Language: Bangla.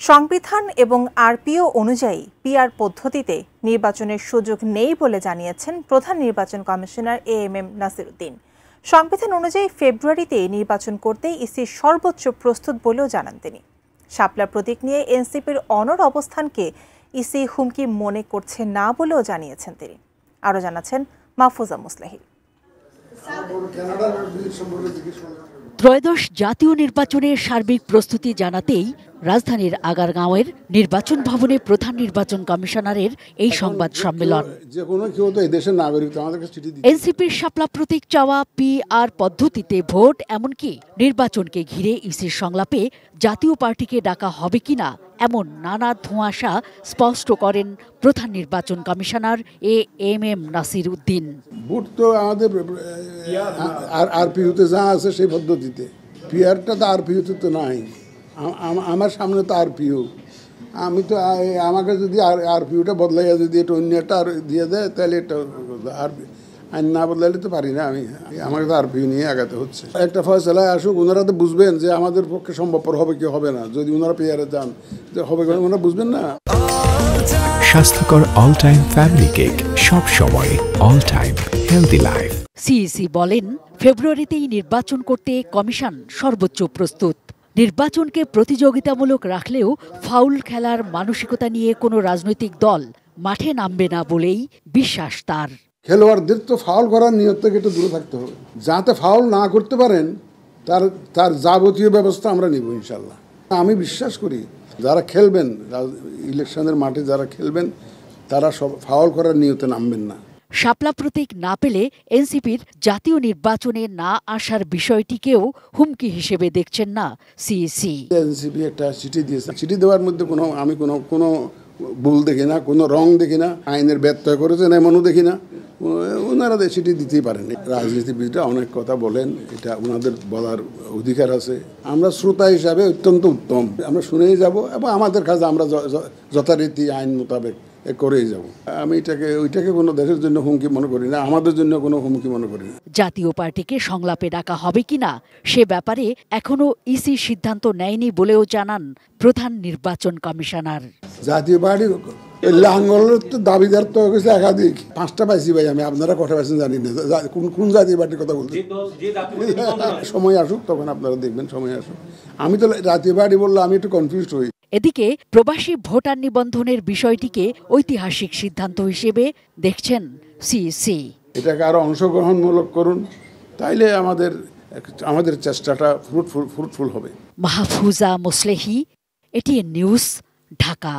সংবিধান এবং আরপিও অনুযায়ী পিআর পদ্ধতিতে নির্বাচনের সুযোগ নেই বলে জানিয়েছেন প্রধান নির্বাচন কমিশনার এএমএম নাসির উদ্দিন। সংবিধান অনুযায়ী ফেব্রুয়ারিতে নির্বাচন করতে ইসি সর্বোচ্চ প্রস্তুত বলেও জানান তিনি। শাপলা প্রতীক নিয়ে এনসিপির অনড় অবস্থানকে ইসি হুমকি মনে করছে না বলেও জানিয়েছেন তিনি। আরও জানাচ্ছেন মাহফুজা মুসলাহি। ত্রয়োদশ জাতীয় নির্বাচনের সার্বিক প্রস্তুতি জানাতেই রাজধানীর আগারগাঁওয়ের নির্বাচন ভবনে প্রধান নির্বাচন কমিশনারের এই সংবাদ সম্মেলন। এনসিপির শাপলা প্রতীক চাওয়া পিআর পদ্ধতিতে ভোট, এমনকি নির্বাচনকে ঘিরে ইসির সংলাপে জাতীয় পার্টিকে ডাকা হবে কিনা এমন নানা ধোঁয়াশা স্পষ্ট করেন প্রধান নির্বাচন commissioner AMM Nasir Uddin. Vote তো আমাদের আরপিইউতে যা আছে সেই পদ্ধতিতে, পিআরটা তো আরপিইউতে তো নাই। আমার সামনে তো আরপিইউ, আমি তো আমাকে যদি আরপিইউটা বদলাইয়া যদি এটা অন্য একটা দিয়ে দেয় তাহলে এটা আইন না বদলাইলে তো পারি না। আমাকে তো আরপিইউ নিয়ে আগাতে হচ্ছে। একটা ফয়সালায় আসুক, ওনারা তো বুঝবেন যে আমাদের পক্ষে সম্ভবপর হবে কি হবে না। যদি ওনারা পিআরে যান যে হবে, ওনারা বুঝবেন না। স্বাস্থ্যকর অল টাইম ফ্যামিলি কেক, সব সময় all time healthy life. CEC বলেন, ফেব্রুয়ারিতেই নির্বাচন করতে কমিশন সর্বোচ্চ প্রস্তুত। নির্বাচনকে প্রতিযোগিতামূলক রাখলেও ফাউল খেলার মানসিকতা নিয়ে কোনো রাজনৈতিক দল মাঠে নামবে না বলেই বিশ্বাস তার। খেলোয়াড়দের তো ফাউল করার নিয়ত থেকে একটু দূরে থাকতে হবে। যাতে ফাউল না করতে পারেন তার যাবতীয় ব্যবস্থা আমরা নিব ইনশাল্লাহ। আমি বিশ্বাস করি যারা খেলবেন ইলেকশনের মাঠে, যারা খেলবেন তারা সব ফাউল করার নিয়তে নামবেন না। শাপলা প্রতীক না পেলে এনসিপির জাতীয় নির্বাচনে না আসার বিষয়টিকেও হুমকি হিসেবে দেখছেন না সিইসি। এনসিপি একটা চিঠি দিয়েছে, চিঠি দেওয়ার মধ্যে আমি কোনো ভুল দেখি না, কোনো রং দেখি না, আইনের ব্যত্যয় করেছেন এমনও দেখি না। ওনারা চিঠি দিতেই পারেন। রাজনীতিবিদরা অনেক কথা বলেন, এটা ওনাদের বলার অধিকার আছে। আমরা শ্রোতা হিসাবে অত্যন্ত উত্তম, আমরা শুনেই যাব এবং আমাদের কাছে আমরা যথারীতি আইন মোতাবেক করেই যাব। আমি ওইটাকে কোনো দেশের জন্য হুমকি মনে করি না, আমাদের জন্য কোনো হুমকি মনে করি না। জাতীয় পার্টিকে সংলাপে ডাকা হবে কিনা সে ব্যাপারে এখনো ইসি সিদ্ধান্ত নেয়নি বলেও জানান প্রধান নির্বাচন কমিশনার। জাতীয় পার্টি লাঙ্গলের তো দাবিদার তো হয়েছে একাধিক, 5টা পাইছি ভাই আমি, আপনারা কটা পাইছেন জানি না। কোন জাতীয় পার্টির কথা বলতে সময় আসুক তখন আপনারা দেখবেন, সময় আসুক। আমি তো জাতীয় পার্টি বললে আমি একটু কনফিউজড হই। এদিকে প্রবাসী ভোটার নিবন্ধনের বিষয়টিকে ঐতিহাসিক সিদ্ধান্ত হিসেবে দেখছেন সিইসি। এটাকে আরো অংশগ্রহণমূলক করুন, তাইলে আমাদের চেষ্টাটা ফ্রুটফুল হবে। Mahfuza Muslehi, ATN news, Dhaka.